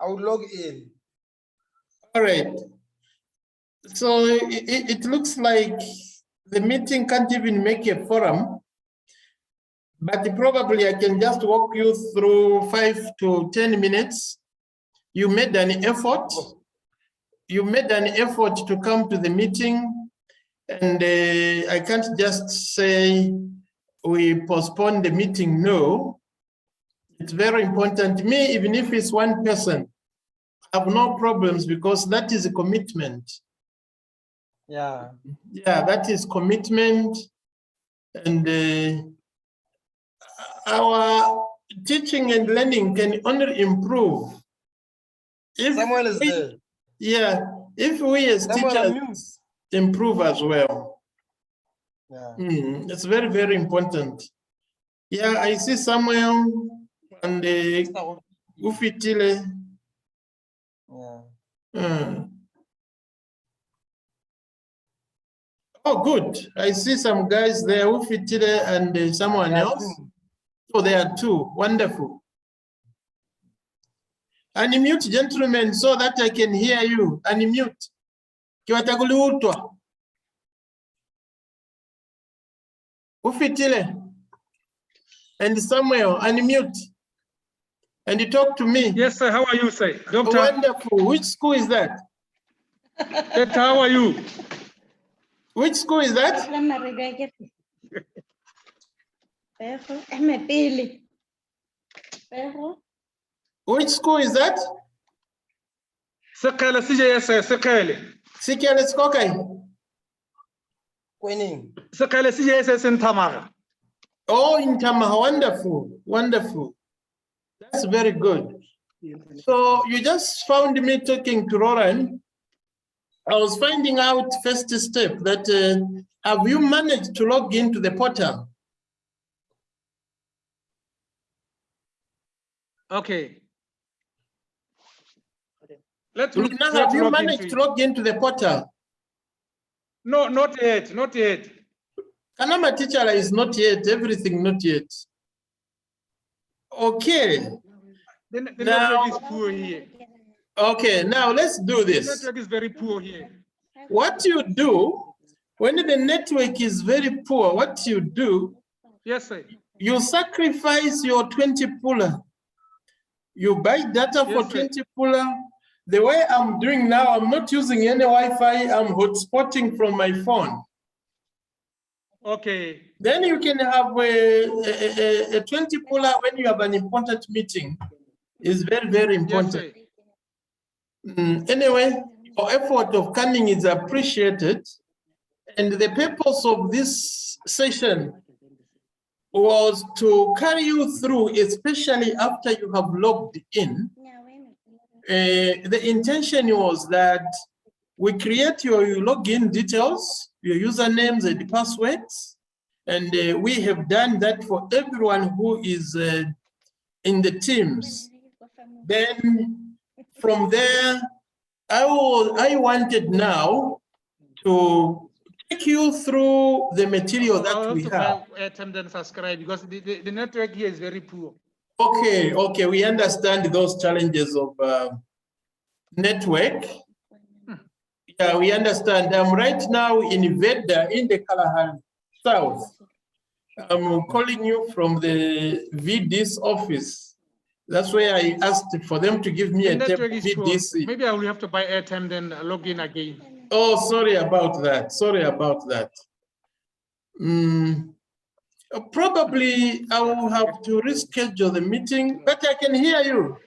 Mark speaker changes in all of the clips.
Speaker 1: I'll log in.
Speaker 2: All right. So it looks like the meeting can't even make a forum, but probably I can just walk you through 5 to 10 minutes. You made an effort. You made an effort to come to the meeting, and I can't just say we postpone the meeting. No, it's very important to me, even if it's one person. I have no problems because that is a commitment.
Speaker 1: Yeah.
Speaker 2: Yeah, that is commitment, and our teaching and learning can only improve if
Speaker 1: Samuel is there.
Speaker 2: Yeah, if we as teachers improve as well.
Speaker 1: Yeah.
Speaker 2: It's very, very important. Yeah, I see Samuel and Ufitile.
Speaker 1: Yeah.
Speaker 2: Oh, good. I see some guys there, Ufitile and someone else. Oh, there are 2. Wonderful. Unmute, gentlemen, so that I can hear you. Unmute. Kiwataguluutwa. Ufitile. And Samuel, unmute. And you talk to me.
Speaker 3: Yes, sir. How are you, sir? Doctor.
Speaker 2: Wonderful. Which school is that?
Speaker 3: Doctor, how are you?
Speaker 2: Which school is that? Which school is that?
Speaker 3: Sekele, CJS, Sekele.
Speaker 2: Sekele Skokai.
Speaker 1: Queening.
Speaker 3: Sekele, CJS in Tamara.
Speaker 2: Oh, in Tamaha. Wonderful. Wonderful. That's very good. So you just found me talking to Roran. I was finding out first step that have you managed to log into the portal?
Speaker 3: Okay. Let's
Speaker 2: look. Have you managed to log into the portal?
Speaker 3: No, not yet. Not yet.
Speaker 2: Kanama teacher is not yet. Everything not yet. Okay.
Speaker 3: The network is poor here.
Speaker 2: Okay, now let's do this.
Speaker 3: The network is very poor here.
Speaker 2: What you do when the network is very poor, what you do?
Speaker 3: Yes, sir.
Speaker 2: You sacrifice your 20 puller. You buy data for 20 puller. The way I'm doing now, I'm not using any Wi-Fi. I'm hotspotting from my phone.
Speaker 3: Okay.
Speaker 2: Then you can have a 20 puller when you have an important meeting. It's very, very important.
Speaker 3: Yes,
Speaker 2: anyway, your effort of coming is appreciated. And the purpose of this session was to carry you through, especially after you have logged in. The intention was that we create your login details, your usernames and passwords, and we have done that for everyone who is in the teams. Then from there, I wanted now to take you through the material that we have.
Speaker 3: Airtime then subscribe because the network here is very poor.
Speaker 2: Okay, we understand those challenges of network. Yeah, we understand. I'm right now in Veda in the Kalahari South. I'm calling you from the VD's office. That's where I asked for them to give me a table VDC.
Speaker 3: Maybe I will have to buy airtime then log in again.
Speaker 2: Oh, sorry about that. Sorry about that. Probably I will have to reschedule the meeting, but I can hear you.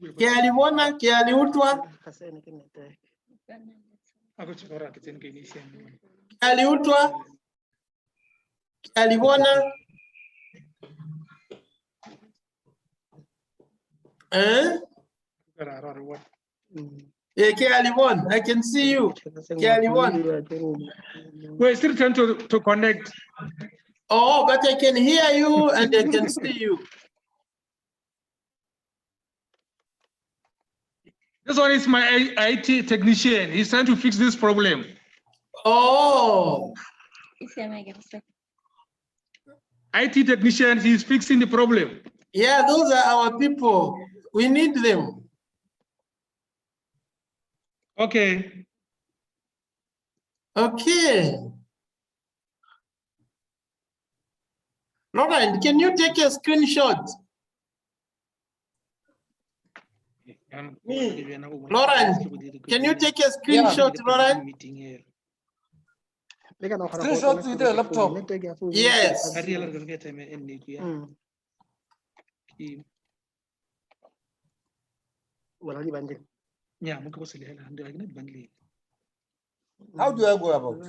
Speaker 2: Kialiwona, kialiutwa. Kialiutwa. Kialiwona. Yeah, Kialiwon, I can see you. Kialiwon.
Speaker 3: We're still trying to connect.
Speaker 2: Oh, but I can hear you and I can see you.
Speaker 3: This one is my IT technician. He's trying to fix this problem.
Speaker 2: Oh.
Speaker 3: IT technician, he's fixing the problem.
Speaker 2: Yeah, those are our people. We need them.
Speaker 3: Okay.
Speaker 2: Okay. Laurent, can you take a screenshot? Laurent, can you take a screenshot, Laurent?
Speaker 1: Screenshot with the laptop.
Speaker 2: Yes.
Speaker 1: How do I go about?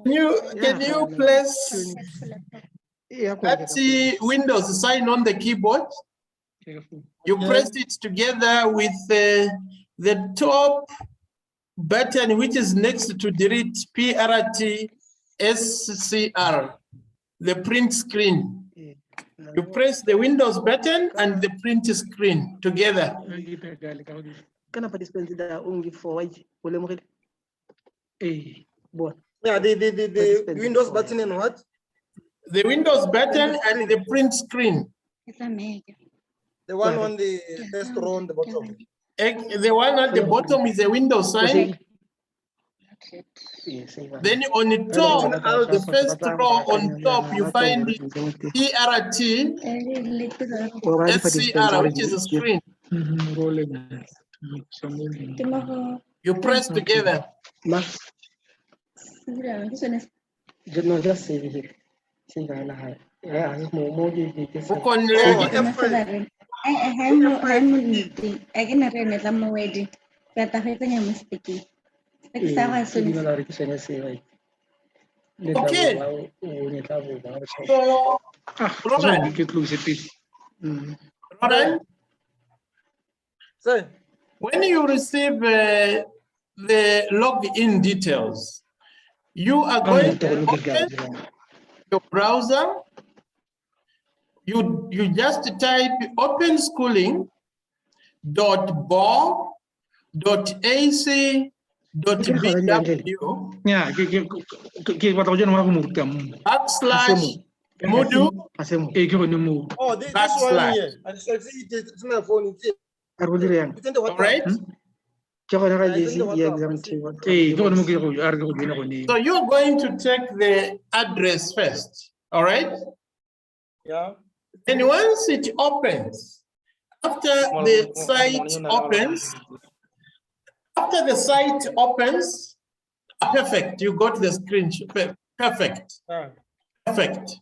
Speaker 2: Can you place that Windows sign on the keyboard? You press it together with the top button, which is next to delete, PRT SCR, the print screen. You press the Windows button and the print screen together.
Speaker 1: Yeah, the Windows button and what?
Speaker 2: The Windows button and the print screen.
Speaker 1: The one on the first row on the bottom.
Speaker 2: The one at the bottom is a Windows sign. Then on the top, the first row on top, you find PRT SCR, which is a screen. You press together. Okay. So, Roland, when you receive the login details, you are going to open your browser. You just type openschooling.bo.ac.bw /Moodle.
Speaker 1: Oh, this one here. I see it's my phone.
Speaker 2: All right. So you're going to check the address first. All right.
Speaker 1: Yeah.
Speaker 2: And once it opens, after the site opens, perfect. You got the screen. Perfect. Perfect.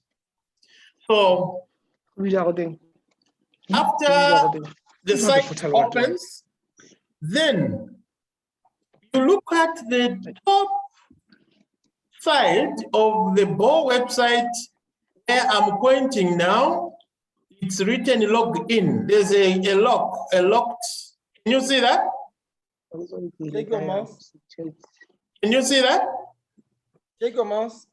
Speaker 2: So after the site opens, then you look at the top side of the BO website where I'm pointing now. It's written login. There's a locked. Can you see that?
Speaker 1: Take your mouse.
Speaker 2: Can you see that?
Speaker 1: Take your mouse.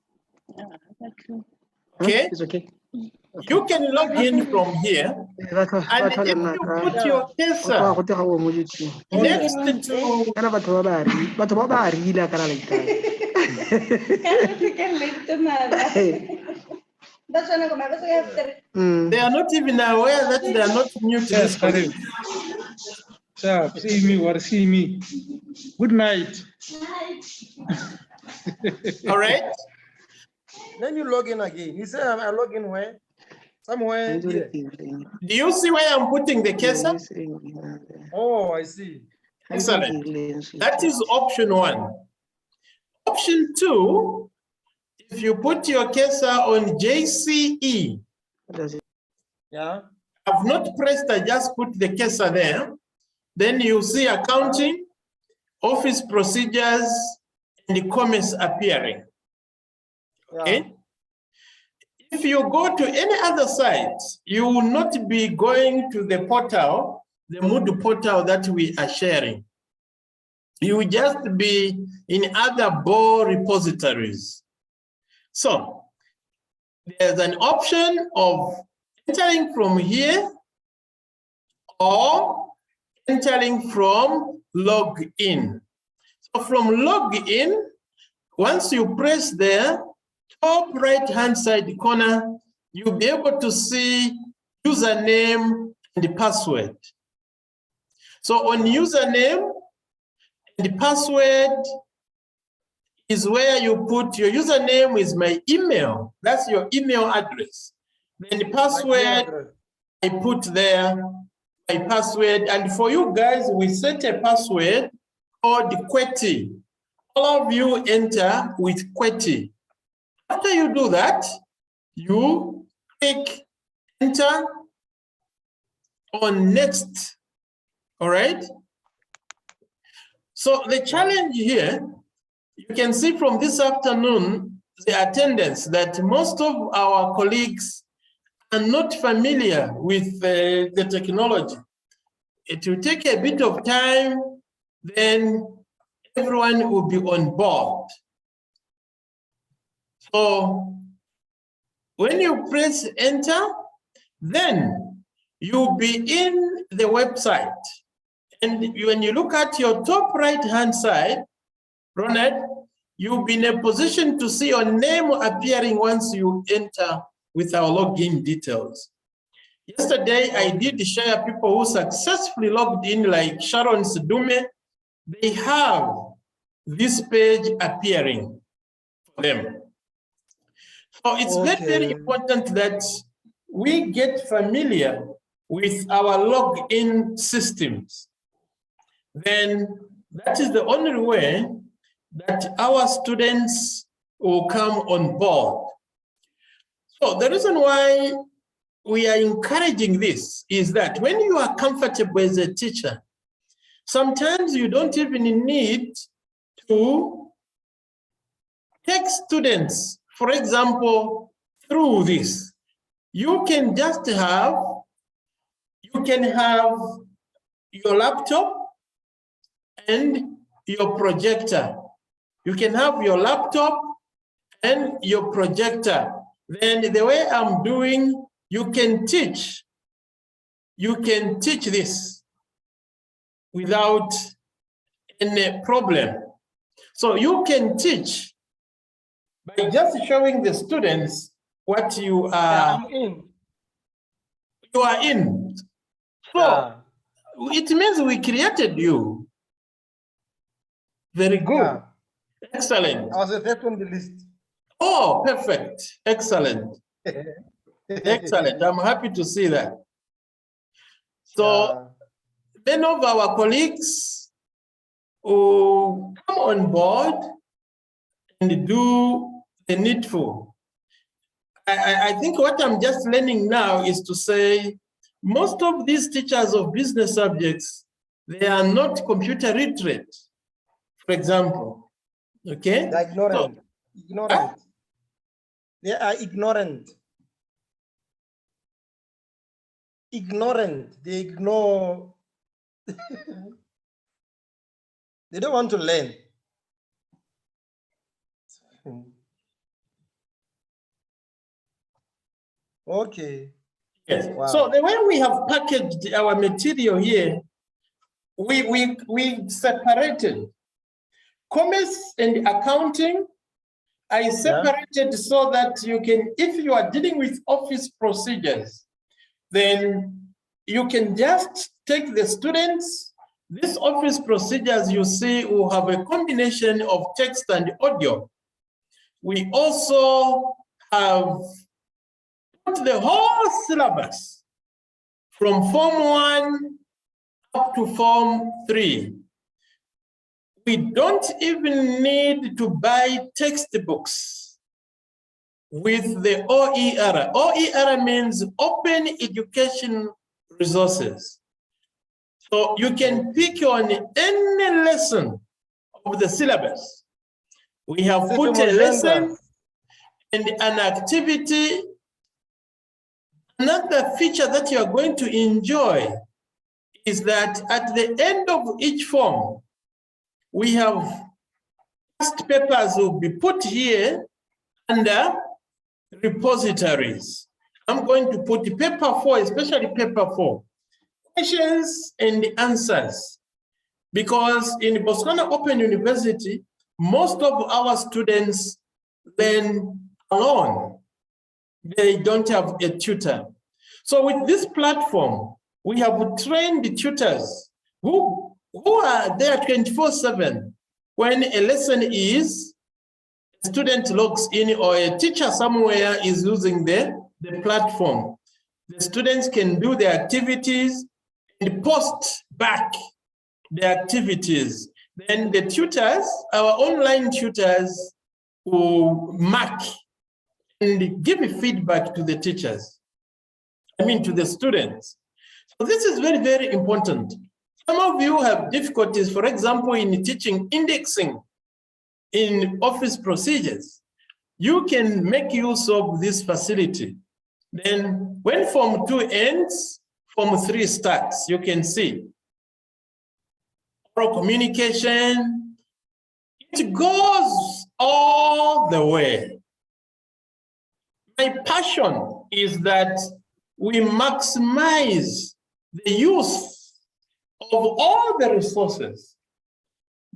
Speaker 2: Okay.
Speaker 4: It's okay.
Speaker 2: You can log in from here, and if you put your cursor next they are not even aware that they are not new to this country.
Speaker 3: See me or see me. Good night.
Speaker 2: All right.
Speaker 1: Then you log in again. You say I log in where? Somewhere here.
Speaker 2: Do you see where I'm putting the cursor?
Speaker 1: Oh, I see.
Speaker 2: Excellent. That is option 1. Option 2, if you put your cursor on JCE,
Speaker 1: Yeah.
Speaker 2: I've not pressed, I just put the cursor there. Then you see accounting, office procedures, and the commerce appearing. Okay.
Speaker 1: Yeah.
Speaker 2: If you go to any other site, you will not be going to the portal, the Moodle portal that we are sharing. You will just be in other BO repositories. So there's an option of entering from here or entering from login. So from login, once you press there, top right-hand side corner, you'll be able to see username and password. So on username and password is where you put your username is my email. That's your email address. Then the password, I put there my password. And for you guys, we set a password called QWERTY. All of you enter with QWERTY. After you do that, you click enter on next. All right. So the challenge here, you can see from this afternoon, the attendance, that most of our colleagues are not familiar with the technology. It will take a bit of time, then everyone will be on board. So when you press enter, then you'll be in the website. And when you look at your top right-hand side, Ronald, you'll be in a position to see your name appearing once you enter with our login details. Yesterday, I did share people who successfully logged in, like Sharon Sidume. They have this page appearing for them. So it's very, very important that we get familiar with our login systems. Then that is the only way that our students will come on board. So the reason why we are encouraging this is that when you are comfortable as a teacher, sometimes you don't even need to take students, for example, through this. You can just have, your laptop and your projector. You can have your laptop and your projector. Then the way I'm doing, you can teach this without any problem. So you can teach by just showing the students what you are.
Speaker 1: I'm in.
Speaker 2: You are in. So it means we created you. Very good. Excellent.
Speaker 1: I was the first on the list.
Speaker 2: Oh, perfect. Excellent. Excellent. I'm happy to see that. So many of our colleagues who come on board and do the needful. I think what I'm just learning now is to say, most of these teachers of business subjects, they are not computer literate, for example. Okay?
Speaker 1: They're ignorant. Ignorant. They are ignorant. Ignorant. They ignore. They don't want to learn. Okay.
Speaker 2: Yes.
Speaker 1: Wow.
Speaker 2: So the way we have packaged our material here, we separated commerce and accounting. I separated so that you can, if you are dealing with office procedures, then you can just take the students. These office procedures you see will have a combination of text and audio. We also have put the whole syllabus from Form 1 up to Form 3. We don't even need to buy textbooks with the OER. OER means Open Education Resources. So you can pick on any lesson of the syllabus. We have put a lesson and an activity. Another feature that you are going to enjoy is that at the end of each form, we have past papers will be put here under repositories. I'm going to put paper 4, especially paper 4, questions and answers. Because in Botswana Open University, most of our students learn alone. They don't have a tutor. So with this platform, we have trained the tutors who are there 24/7. When a lesson is, a student logs in or a teacher somewhere is using the platform. The students can do their activities and post back the activities. Then the tutors, our online tutors, will mark and give feedback to the teachers, to the students. So this is very, very important. Some of you have difficulties, for example, in teaching indexing in office procedures. You can make use of this facility. Then when Form 2 ends, Form 3 starts, you can see. Oral communication, it goes all the way. My passion is that we maximize the use of all the resources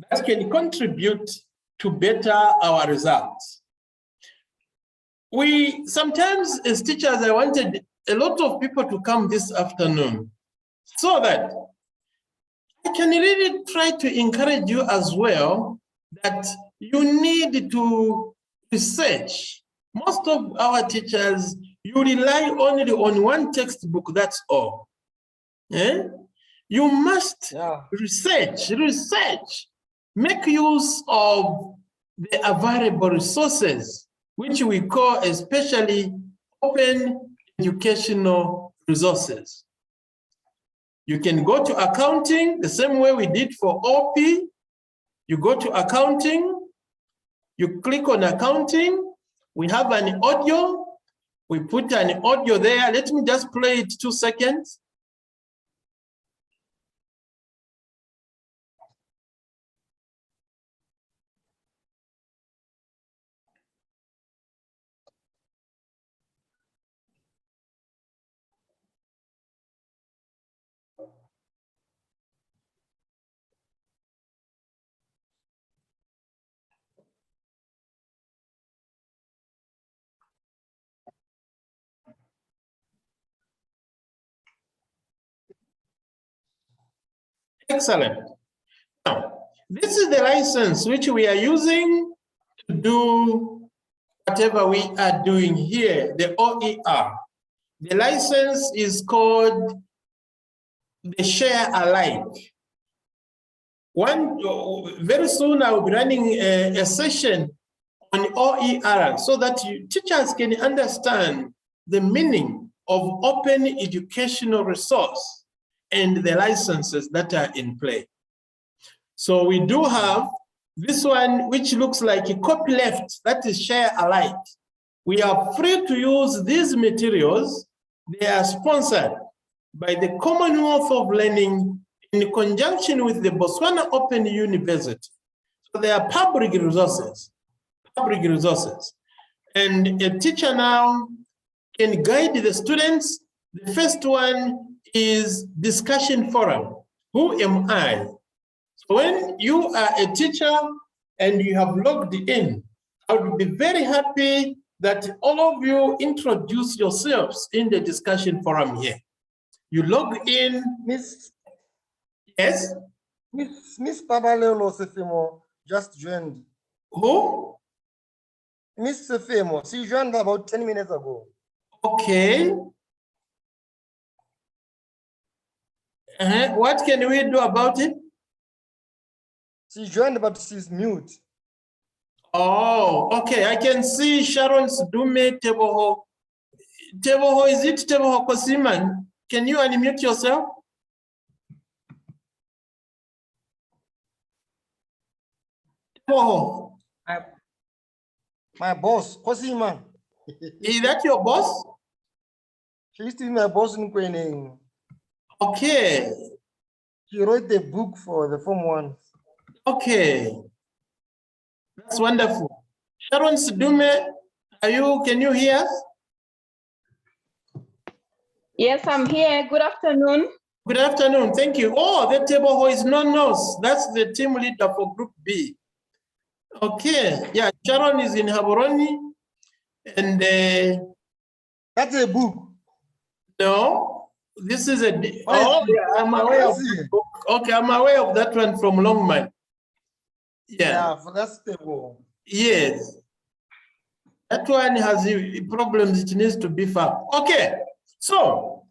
Speaker 2: that can contribute to better our results. We sometimes, as teachers, I wanted a lot of people to come this afternoon so that I can really try to encourage you as well that you need to research. Most of our teachers, you rely only on one textbook, that's all. Yeah? You must research, make use of the available resources, which we call especially open educational resources. You can go to accounting the same way we did for OP. You go to accounting, you click on accounting, we have an audio, we put an audio there. Let me just play it 2 seconds. Excellent. Now, this is the license which we are using to do whatever we are doing here, the OER. The license is called the Share Alike. Very soon I will be running a session on OER so that teachers can understand the meaning of open educational resource and the licenses that are in play. So we do have this one, which looks like a copyleft, that is Share Alike. We are free to use these materials. They are sponsored by the Commonwealth of Learning in conjunction with the Botswana Open University. So they are public resources. And a teacher now can guide the students. The first one is discussion forum. Who am I? So when you are a teacher and you have logged in, I would be very happy that all of you introduce yourselves in the discussion forum here. You log in. Yes?
Speaker 1: Miss Pabalelo Sefemo just joined.
Speaker 2: Who?
Speaker 1: Miss Sefemo, she joined about 10 minutes ago.
Speaker 2: Okay. What can we do about it?
Speaker 1: She joined, but she's mute.
Speaker 2: Oh, okay. I can see Sharon's Dume Teboho. Teboho, is it Teboho Kosiman? Can you unmute yourself? Teboho.
Speaker 1: My boss, Kosiman.
Speaker 2: Is that your boss?
Speaker 1: She used to be my boss in Kwening.
Speaker 2: Okay.
Speaker 1: She wrote the book for the Form 1.
Speaker 2: Okay. That's wonderful. Sharon Sidume, can you hear us?
Speaker 4: Yes, I'm here. Good afternoon.
Speaker 2: Good afternoon. Thank you. Oh, the table who is non-nose. That's the team leader for Group B. Okay. Yeah, Sharon is in Haboroni. And
Speaker 1: That's a book.
Speaker 2: no, this is a,
Speaker 1: Oh,
Speaker 2: yeah, I'm aware of
Speaker 1: see.
Speaker 2: that book. Okay, I'm aware of that one from Longman. Yeah,
Speaker 1: That's the book.
Speaker 2: yes. That one has problems, it needs to beef up. Okay, so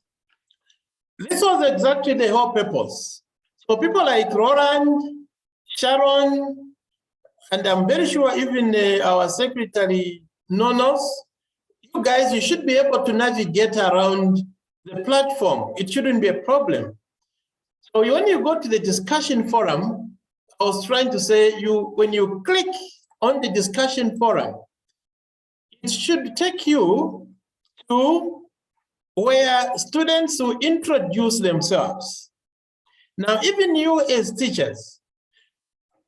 Speaker 2: this was exactly the whole purpose. So people like Roland, Sharon, and I'm very sure even our secretary, Nonos, you guys, you should be able to navigate around the platform. It shouldn't be a problem. So when you go to the discussion forum, I was trying to say, when you click on the discussion forum, it should take you to where students will introduce themselves. Now, even you as teachers,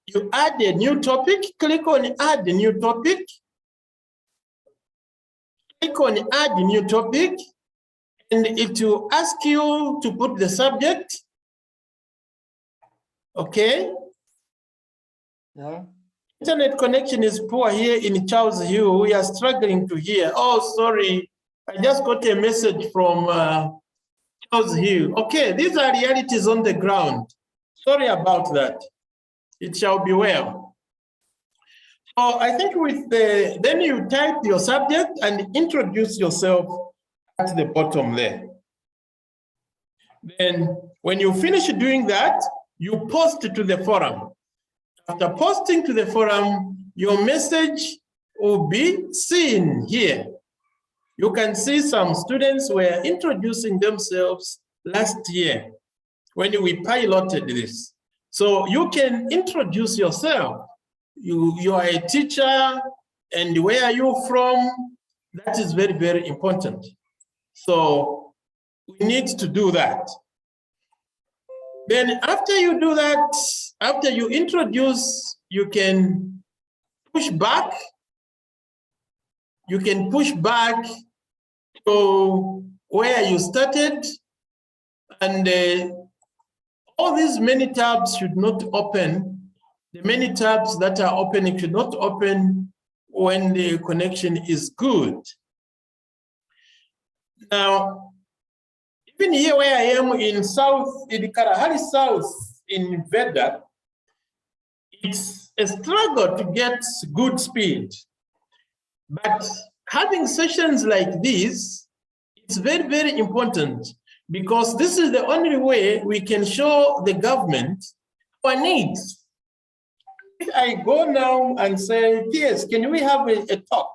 Speaker 2: you add a new topic, click on add a new topic, click on add a new topic, and it will ask you to put the subject, okay?
Speaker 1: Yeah.
Speaker 2: Internet connection is poor here in Charles Hill. We are struggling to hear. Oh, sorry. I just got a message from Charles Hill. Okay, these are realities on the ground. Sorry about that. It shall be well. So I think with then you type your subject and introduce yourself at the bottom there. Then when you finish doing that, you post to the forum. After posting to the forum, your message will be seen here. You can see some students were introducing themselves last year when we piloted this. So you can introduce yourself. You are a teacher, and where are you from? That is very, very important. So we need to do that. Then after you do that, after you introduce, you can push back. You can push back to where you started, and all these many tabs should not open. The many tabs that are opening should not open when the connection is good. Now, even here where I am in South, in Kalahari South in Veda, it's a struggle to get good speed. But having sessions like this, it's very, very important, because this is the only way we can show the government our needs. If I go now and say, yes, can we have a talk?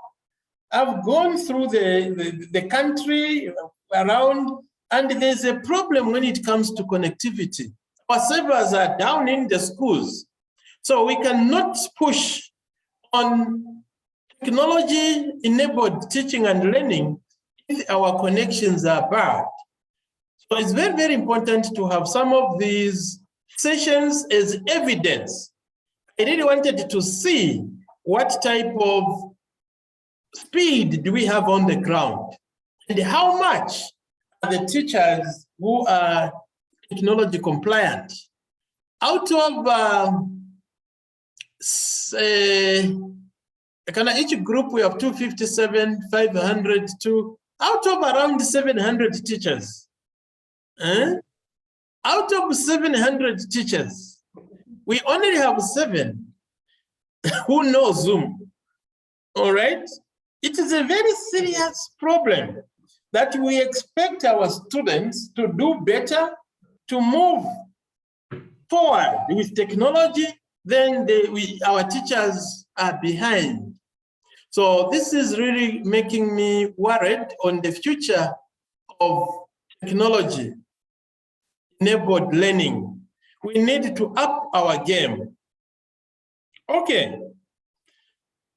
Speaker 2: I've gone through the country around, and there's a problem when it comes to connectivity. Our servers are down in the schools. So we cannot push on technology-enabled teaching and learning if our connections are bad. So it's very, very important to have some of these sessions as evidence. I really wanted to see what type of speed do we have on the ground, and how much are the teachers who are technology compliant. Out of each group we have 257, 500, out of around 700 teachers. Out of 700 teachers, we only have 7 who know Zoom. All right? It is a very serious problem that we expect our students to do better, to move forward with technology. Then our teachers are behind. So this is really making me worried on the future of technology-enabled learning. We need to up our game. Okay.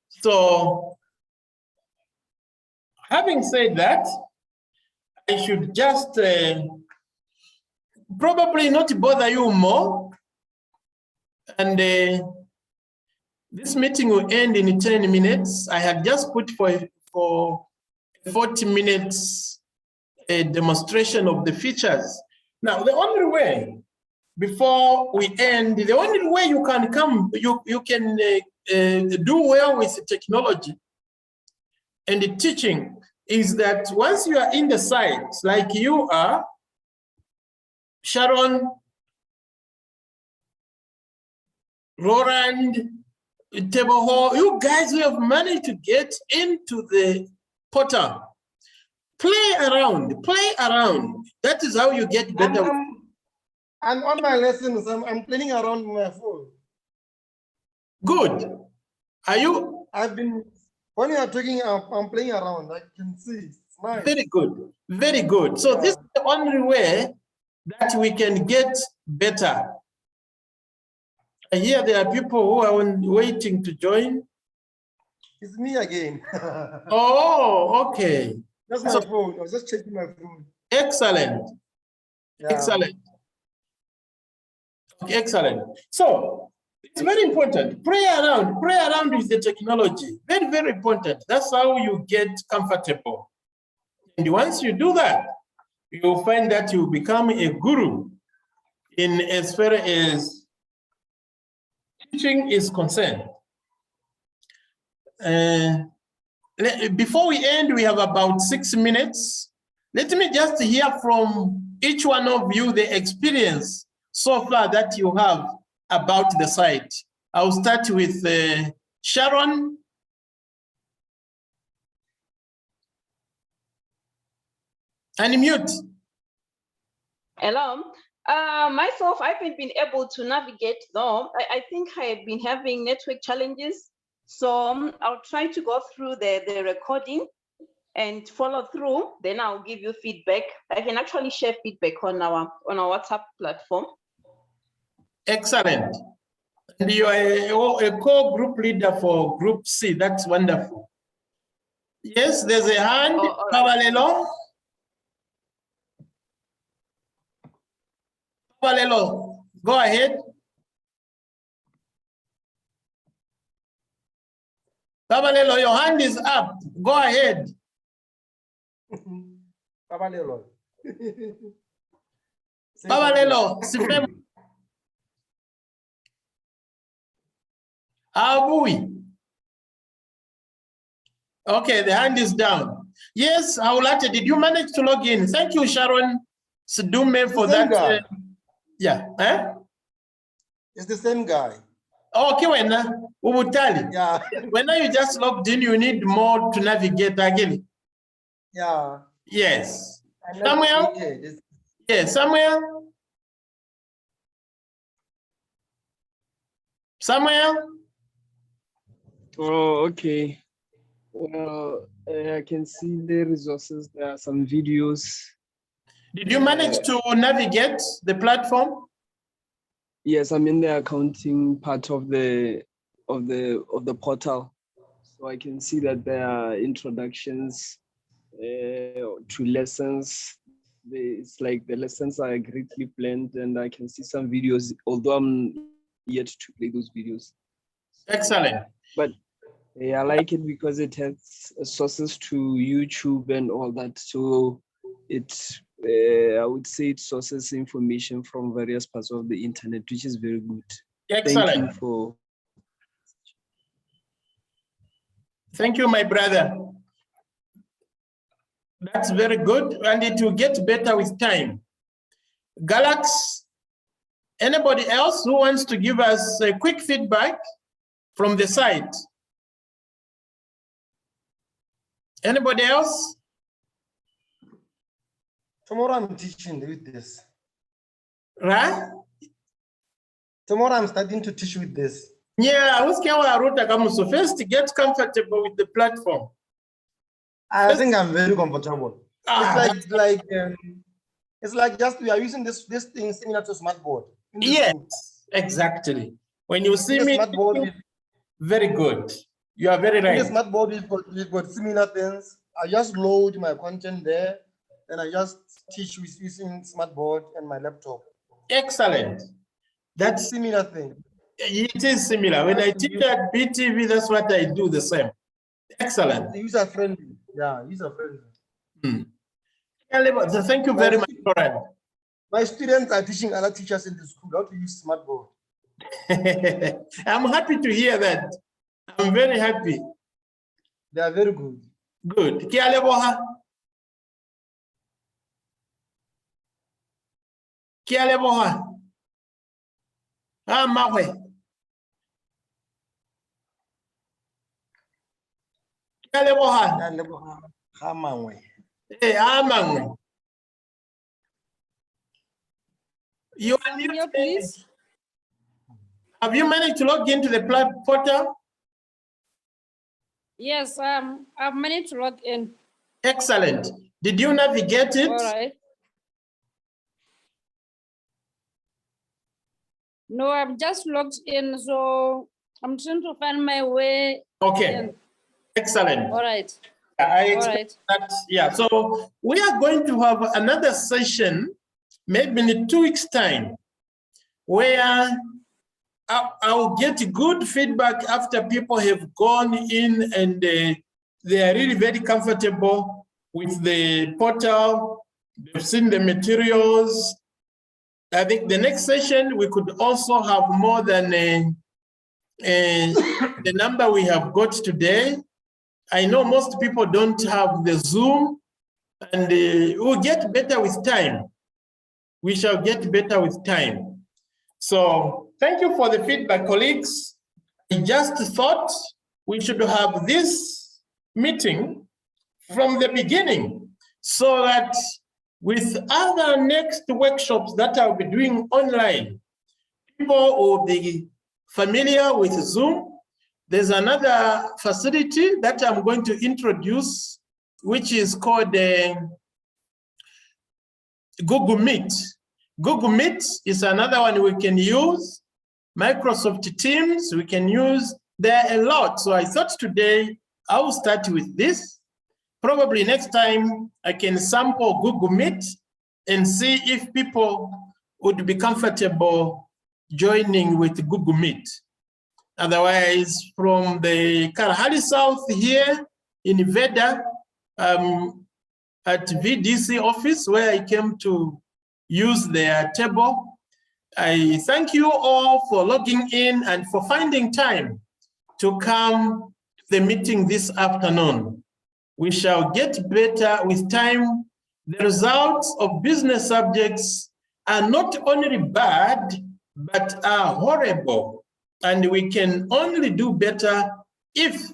Speaker 2: So having said that, I should just probably not bother you more. And this meeting will end in 10 minutes. I had just put for 40 minutes a demonstration of the features. Now, the only way, before we end, the only way you can come, you can do well with technology and the teaching is that once you are in the site, like you are, Sharon, Roland, Teboho, you guys who have managed to get into the portal, play around. That is how you get better.
Speaker 1: I'm on my lessons. I'm playing around with my phone.
Speaker 2: Good. Are you?
Speaker 1: I've been, when you are talking, I'm playing around. I can see. It's nice.
Speaker 2: Very good. Very good. So this is the only way that we can get better. Here there are people who are waiting to join.
Speaker 1: It's me again.
Speaker 2: Oh, okay.
Speaker 1: That's my phone. I was just checking my phone.
Speaker 2: Excellent.
Speaker 1: Yeah.
Speaker 2: Excellent. Okay, excellent. So it's very important. Play around with the technology. Very, very important. That's how you get comfortable. And once you do that, you'll find that you become a guru in as far as teaching is concerned. Before we end, we have about 6 minutes. Let me just hear from each one of you the experience so far that you have about the site. I'll start with Sharon. Unmute.
Speaker 4: Hello. Myself, I haven't been able to navigate though. I think I have been having network challenges. So I'll try to go through the recording and follow through. Then I'll give you feedback. I can actually share feedback on our WhatsApp platform.
Speaker 2: Excellent. And you are a co-group leader for Group C. That's wonderful. Yes, there's a hand. Kabalelo. Kabalelo, go ahead. Kabalelo, your hand is up. Go ahead.
Speaker 1: Kabalelo.
Speaker 2: Kabalelo, Sifem. Abui. Okay, the hand is down. Yes, Haulate, did you manage to log in? Thank you, Sharon Sidume, for that. Yeah. Eh?
Speaker 1: It's the same guy.
Speaker 2: Okay, when Ubutali.
Speaker 1: Yeah.
Speaker 2: When you just logged in, you need more to navigate again.
Speaker 1: Yeah.
Speaker 2: Yes. Samuel? Yes, Samuel? Samuel?
Speaker 5: Oh, okay. Well, I can see the resources. There are some videos.
Speaker 2: Did you manage to navigate the platform?
Speaker 5: Yes, I'm in the accounting part of the portal, so I can see that there are introductions to lessons. It's like the lessons are greatly planned, and I can see some videos, although I'm yet to play those videos.
Speaker 2: Excellent.
Speaker 5: But I like it because it has sources to YouTube and all that. So it, I would say it sources information from various parts of the internet, which is very good.
Speaker 2: Excellent.
Speaker 5: Thank you for.
Speaker 2: Thank you, my brother. That's very good, and it will get better with time. Galax, anybody else who wants to give us a quick feedback from the site? Anybody else?
Speaker 1: Tomorrow I'm teaching with this.
Speaker 2: Right?
Speaker 1: Tomorrow I'm starting to teach with this.
Speaker 2: Yeah, so first get comfortable with the platform.
Speaker 1: I think I'm very comfortable. It's like just we are using this thing similar to smartboard.
Speaker 2: Yes, exactly. When you see me,
Speaker 1: smartboard,
Speaker 2: very good. You are very right.
Speaker 1: In the smartboard, we've got similar things. I just load my content there, and I just teach with using smartboard and my laptop.
Speaker 2: Excellent. That's
Speaker 1: similar thing.
Speaker 2: It is similar. When I teach at BTV, that's what I do the same. Excellent.
Speaker 1: User friendly. Yeah, user friendly.
Speaker 2: So thank you very much, Lauren.
Speaker 1: My students are teaching other teachers in the school how to use smartboard.
Speaker 2: I'm happy to hear that. I'm very happy.
Speaker 1: They are very good.
Speaker 2: Good. Ke a leboga. Ke a leboga. Ah, Magwe. Ke a leboga.
Speaker 1: Ya leboga ga mangwe.
Speaker 2: Eh, ah, Mangwe. You are new
Speaker 6: Here,
Speaker 2: today.
Speaker 6: please.
Speaker 2: Have you managed to log into the portal?
Speaker 6: Yes, I've managed to log in.
Speaker 2: Excellent. Did you navigate it?
Speaker 6: All right. No, I'm just logged in, so I'm trying to find my way
Speaker 2: Okay.
Speaker 6: in.
Speaker 2: Excellent.
Speaker 6: All right.
Speaker 2: I
Speaker 6: All
Speaker 2: expect
Speaker 6: right.
Speaker 2: that, yeah. So we are going to have another session, maybe in 2 weeks' time, where I'll get good feedback after people have gone in and they are really very comfortable with the portal. They've seen the materials. I think the next session, we could also have more than the number we have got today. I know most people don't have the Zoom, and we'll get better with time. We shall get better with time. So thank you for the feedback, colleagues. I just thought we should have this meeting from the beginning so that with other next workshops that I'll be doing online, people will be familiar with Zoom. There's another facility that I'm going to introduce, which is called Google Meet. Google Meet is another one we can use. Microsoft Teams, we can use. There are a lot. So I thought today I will start with this. Probably next time I can sample Google Meet and see if people would be comfortable joining with Google Meet. Otherwise, from the Kalahari South here in Veda, at VDC office where I came to use their table, I thank you all for logging in and for finding time to come to the meeting this afternoon. We shall get better with time. The results of business subjects are not only bad, but are horrible. And we can only do better if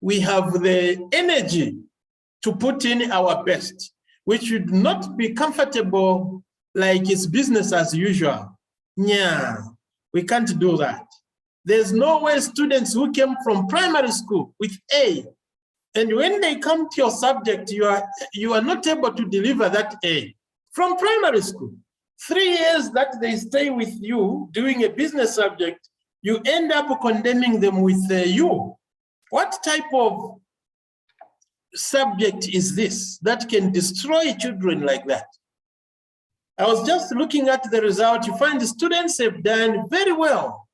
Speaker 2: we have the energy to put in our best. We should not be comfortable like it's business as usual. Yeah, we can't do that. There's no way students who came from primary school with A, and when they come to your subject, you are not able to deliver that A. From primary school, 3 years that they stay with you doing a business subject, you end up condemning them with you. What type of subject is this that can destroy children like that? I was just looking at the result. You find the students have done very well.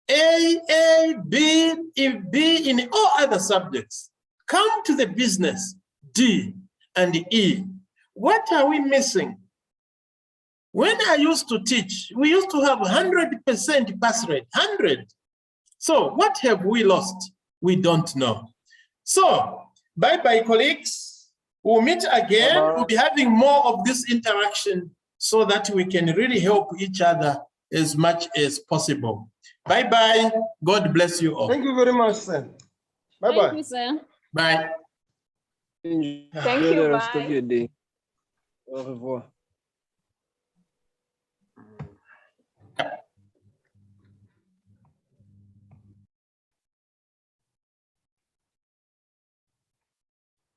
Speaker 2: A, B in all other subjects. Come to the business, D and E. What are we missing? When I used to teach, we used to have 100% pass rate, 100. So what have we lost? We don't know. So bye-bye, colleagues. We'll meet again.
Speaker 1: Bye-bye.
Speaker 2: We'll be having more of this interaction so that we can really help each other as much as possible. Bye-bye. God bless you all.
Speaker 1: Thank you very much, sir.
Speaker 6: Thank
Speaker 1: Bye-bye.
Speaker 6: you, sir.
Speaker 2: Bye.
Speaker 5: Enjoy
Speaker 4: Thank you,
Speaker 5: the rest
Speaker 4: bye.
Speaker 5: of your day. Au revoir.